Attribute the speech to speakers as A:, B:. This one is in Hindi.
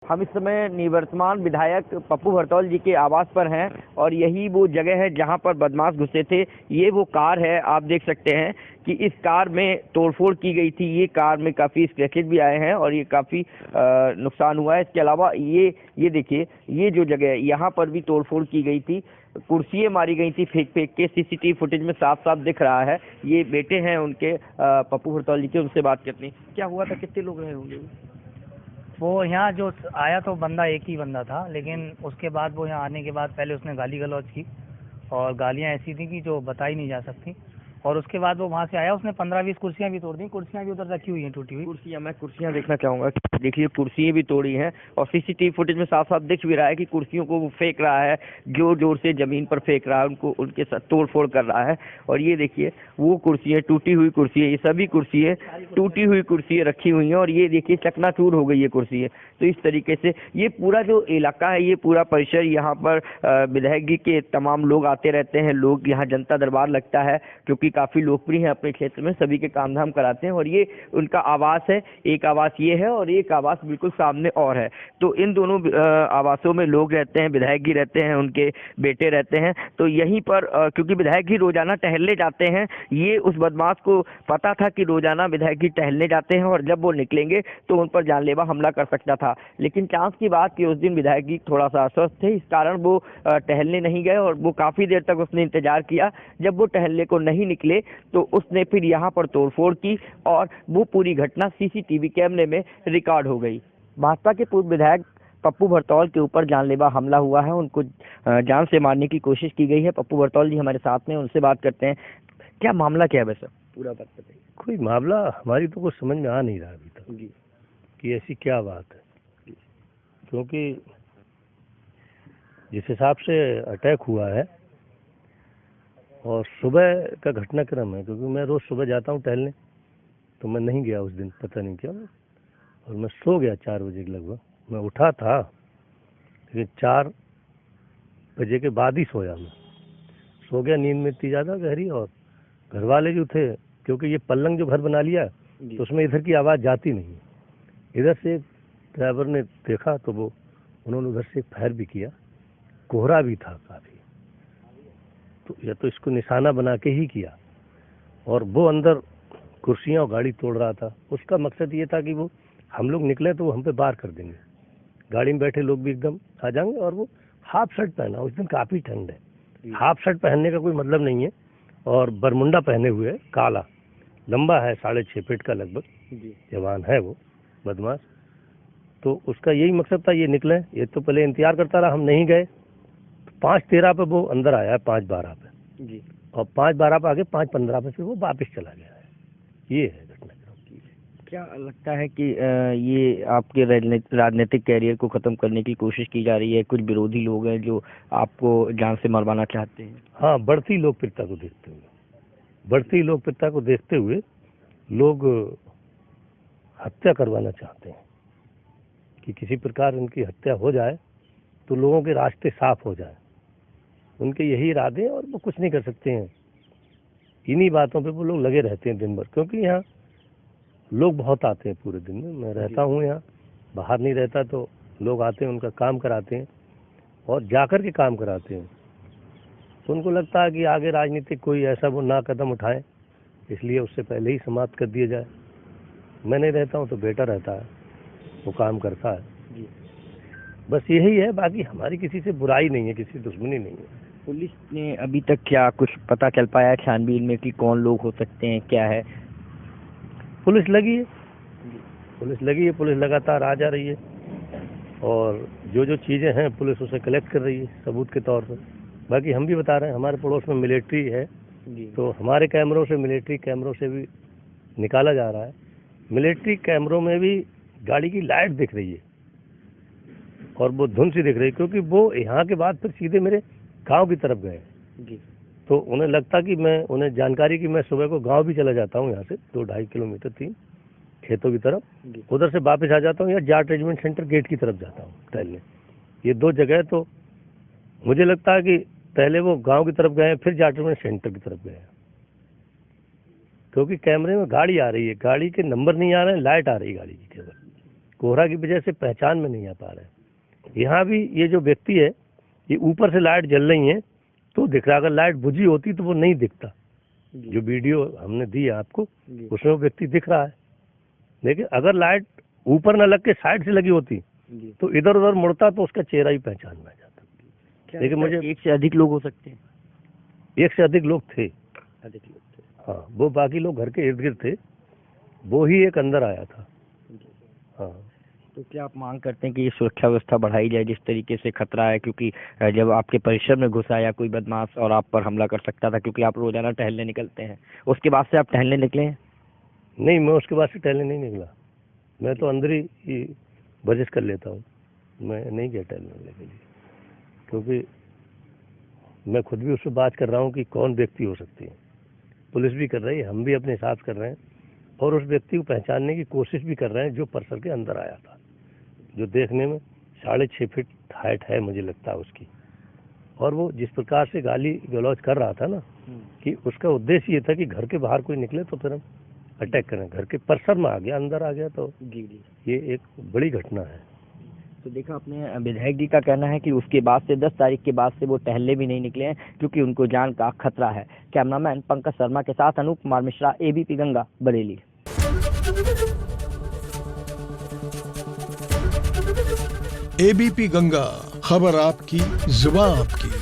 A: हम इस समय निवर्तमान विधायक पप्पू भरतौल जी के आवास पर हैं और यही वो जगह है जहां पर बदमाश घुसे थे। ये वो कार है, आप देख सकते हैं कि इस कार में तोड़फोड़ की गई थी। ये कार में काफ़ी स्क्रैचेज भी आए हैं और ये काफ़ी नुकसान हुआ है। इसके अलावा ये देखिए, ये जो जगह है यहाँ पर भी तोड़फोड़ की गई थी। कुर्सियाँ मारी गई थी फेंक फेंक के। सीसीटीवी फुटेज में साफ साफ दिख रहा है। ये बेटे हैं उनके, पप्पू भरतौल जी के, उनसे बात करते हैं। क्या हुआ था, कितने लोग रहे होंगे?
B: वो यहाँ जो आया तो बंदा एक ही बंदा था, लेकिन उसके बाद वो यहाँ आने के बाद पहले उसने गाली गलौज की और गालियाँ ऐसी थी कि जो बताई नहीं जा सकती। और उसके बाद वो वहाँ से आया, उसने 15-20 कुर्सियाँ भी तोड़ दी। कुर्सियाँ भी उधर रखी हुई हैं टूटी हुई।
A: मैं कुर्सियां देखना चाहूंगा। देखिए, कुर्सियां भी तोड़ी हैं और सीसीटीवी फुटेज में साफ साफ दिख भी रहा है कि कुर्सियों को वो फेंक रहा है, जोर जोर से जमीन पर फेंक रहा है, उनको उनके साथ तोड़ फोड़ कर रहा है। और ये देखिए, वो कुर्सियां, टूटी हुई कुर्सियां, ये सभी कुर्सियां टूटी हुई कुर्सियां रखी हुई हैं और ये देखिए चकनाचूर हो गई है कुर्सियां। तो इस तरीके से ये पूरा जो इलाका है, ये पूरा परिसर, यहाँ पर विधायक जी के तमाम लोग आते रहते हैं। लोग यहाँ जनता दरबार लगता है क्योंकि काफ़ी लोकप्रिय है अपने क्षेत्र में, सभी के काम धाम कराते हैं। और ये उनका आवास है। एक आवास ये है और एक आवास बिल्कुल सामने और है। तो इन दोनों आवासों में लोग रहते हैं, विधायक जी रहते हैं, उनके बेटे रहते हैं। तो यहीं पर क्योंकि विधायक जी रोजाना टहलने जाते हैं, ये उस बदमाश को पता था कि रोजाना विधायक जी टहलने जाते हैं और जब वो निकलेंगे तो उन पर जानलेवा हमला कर सकता था। लेकिन चांस की बात कि उस दिन विधायक जी थोड़ा सा अस्वस्थ थे, इस कारण वो टहलने नहीं गए और वो काफ़ी देर तक उसने इंतजार किया। जब वो टहलने को नहीं निकले तो उसने फिर यहाँ पर तोड़फोड़ की और वो पूरी घटना सीसीटीवी कैमरे में रिकॉर्ड हो गई। भाजपा के पूर्व विधायक पप्पू भरतौल के ऊपर जानलेवा हमला हुआ है। उनको जान से मारने की कोशिश की गई है। पप्पू भरतौल जी हमारे साथ में, उनसे बात करते हैं। क्या मामला क्या है वैसे, पूरा बात बताइए।
C: कोई मामला हमारी तो कुछ समझ में आ नहीं रहा अभी तक
A: जी
C: कि ऐसी क्या बात है, क्योंकि जिस हिसाब से अटैक हुआ है और सुबह का घटनाक्रम है, क्योंकि मैं रोज़ सुबह जाता हूँ टहलने, तो मैं नहीं गया उस दिन, पता नहीं क्या, और मैं सो गया 4 बजे के लगभग। मैं उठा था लेकिन 4 बजे के बाद ही सोया। मैं सो गया, नींद में इतनी ज़्यादा गहरी, और घर वाले जो थे, क्योंकि ये पल्लंग जो घर बना लिया तो उसमें इधर की आवाज़ जाती नहीं है। इधर से ड्राइवर ने देखा तो वो उन्होंने उधर से फायर भी किया। कोहरा भी था काफ़ी, तो या तो इसको निशाना बना के ही किया। और वो अंदर कुर्सियाँ और गाड़ी तोड़ रहा था। उसका मकसद ये था कि वो हम लोग निकले तो वो हम पे वार कर देंगे, गाड़ी में बैठे लोग भी एकदम आ जाएंगे। और वो हाफ शर्ट पहना, उस दिन काफ़ी ठंड है, हाफ शर्ट पहनने का कोई मतलब नहीं है, और बरमुंडा पहने हुए, काला, लंबा है, 6.5 फीट का लगभग, जवान है वो बदमाश। तो उसका यही मकसद था, ये निकले। ये तो पहले इंतजार करता रहा, हम नहीं गए। 5:13 पे वो अंदर आया है, 5:12 पे जी, और 5:12 पे आगे 5:15 पे फिर वो वापस चला गया है। ये है घटना।
A: क्या लगता है कि ये आपके राजनीतिक कैरियर को ख़त्म करने की कोशिश की जा रही है? कुछ विरोधी लोग हैं जो आपको जान से मरवाना चाहते हैं।
C: हाँ, बढ़ती लोकप्रियता को देखते हुए लोग हत्या करवाना चाहते हैं कि किसी प्रकार उनकी हत्या हो जाए तो लोगों के रास्ते साफ हो जाए। उनके यही इरादे हैं और वो कुछ नहीं कर सकते हैं। इन्हीं बातों पे वो लोग लगे रहते हैं दिन भर, क्योंकि यहाँ लोग बहुत आते हैं पूरे दिन में। मैं रहता हूँ यहाँ, बाहर नहीं रहता, तो लोग आते हैं, उनका काम कराते हैं और जाकर के काम कराते हैं। तो उनको लगता है कि आगे राजनीतिक कोई ऐसा वो ना कदम उठाए, इसलिए उससे पहले ही समाप्त कर दिया जाए। मैं नहीं रहता हूँ तो बेटा रहता है, वो काम करता है जी। बस यही है, बाकी हमारी किसी से बुराई नहीं है, किसी दुश्मनी नहीं है।
A: पुलिस ने अभी तक क्या कुछ पता चल पाया है छानबीन में कि कौन लोग हो सकते हैं, क्या है?
C: पुलिस लगी है, पुलिस लगातार आ जा रही है और जो चीज़ें हैं पुलिस उसे कलेक्ट कर रही है सबूत के तौर पर। बाकी हम भी बता रहे हैं, हमारे पड़ोस में मिलिट्री है, तो हमारे कैमरों से, मिलिट्री कैमरों से भी निकाला जा रहा है। मिलिट्री कैमरों में भी गाड़ी की लाइट दिख रही है और वो धुंध सी दिख रही है, क्योंकि वो यहाँ के बाद फिर सीधे मेरे गांव की तरफ गए जी। तो उन्हें लगता कि उन्हें जानकारी कि मैं सुबह को गांव भी चला जाता हूँ, यहाँ से 2-2.5 किलोमीटर 3 खेतों की तरफ, उधर से वापस आ जाता हूँ या जाट रेजिमेंट सेंटर गेट की तरफ जाता हूँ टहलने। ये 2 जगह, तो मुझे लगता है कि पहले वो गांव की तरफ गए, फिर जाट रेजिमेंट सेंटर की तरफ गए, क्योंकि कैमरे में गाड़ी आ रही है, गाड़ी के नंबर नहीं आ रहे हैं, लाइट आ रही है गाड़ी की केवल, कोहरा की वजह से पहचान में नहीं आ पा रहे। यहाँ भी ये जो व्यक्ति है, ये ऊपर से लाइट जल रही है तो दिख रहा, अगर लाइट बुझी होती तो वो नहीं दिखता। जो वीडियो हमने दी है आपको उसमें वो व्यक्ति दिख रहा है, लेकिन अगर लाइट ऊपर न लग के साइड से लगी होती तो इधर उधर मुड़ता तो उसका चेहरा ही पहचान में आ जाता। लेकिन मुझे
A: एक से अधिक लोग हो सकते हैं?
C: एक से अधिक लोग थे।
A: अधिक लोग थे।
C: हाँ, वो बाकी लोग घर के इर्द गिर्द थे, वो ही एक अंदर आया था। हाँ।
A: तो क्या आप मांग करते हैं कि ये सुरक्षा व्यवस्था बढ़ाई जाए? जिस तरीके से खतरा है, क्योंकि जब आपके परिसर में घुसा या कोई बदमाश और आप पर हमला कर सकता था, क्योंकि आप रोजाना टहलने निकलते हैं, उसके बाद से आप टहलने निकले हैं?
C: नहीं, मैं उसके बाद से टहलने नहीं निकला। मैं तो अंदर ही वर्जिश कर लेता हूँ, मैं नहीं गया टहलने के लिए, क्योंकि मैं खुद भी उससे बात कर रहा हूँ कि कौन व्यक्ति हो सकती है। पुलिस भी कर रही है, हम भी अपने हिसाब से कर रहे हैं, और उस व्यक्ति को पहचानने की कोशिश भी कर रहे हैं जो परिसर के अंदर आया था, जो देखने में 6.5 फीट हाइट है मुझे लगता है उसकी। और वो जिस प्रकार से गाली गलौज कर रहा था ना, कि उसका उद्देश्य ये था कि घर के बाहर कोई निकले तो फिर हम अटैक करें। घर के परिसर में आ गया, अंदर आ गया, तो ये एक बड़ी घटना है।
A: तो देखा आपने, विधायक जी का कहना है कि उसके बाद से 10 तारीख के बाद से वो टहलने भी नहीं निकले हैं क्योंकि उनको जान का खतरा है। कैमरामैन पंकज शर्मा के साथ अनूप कुमार मिश्रा, एबीपी गंगा, बरेली।
D: एबीपी गंगा, खबर आपकी, जुबान आपकी।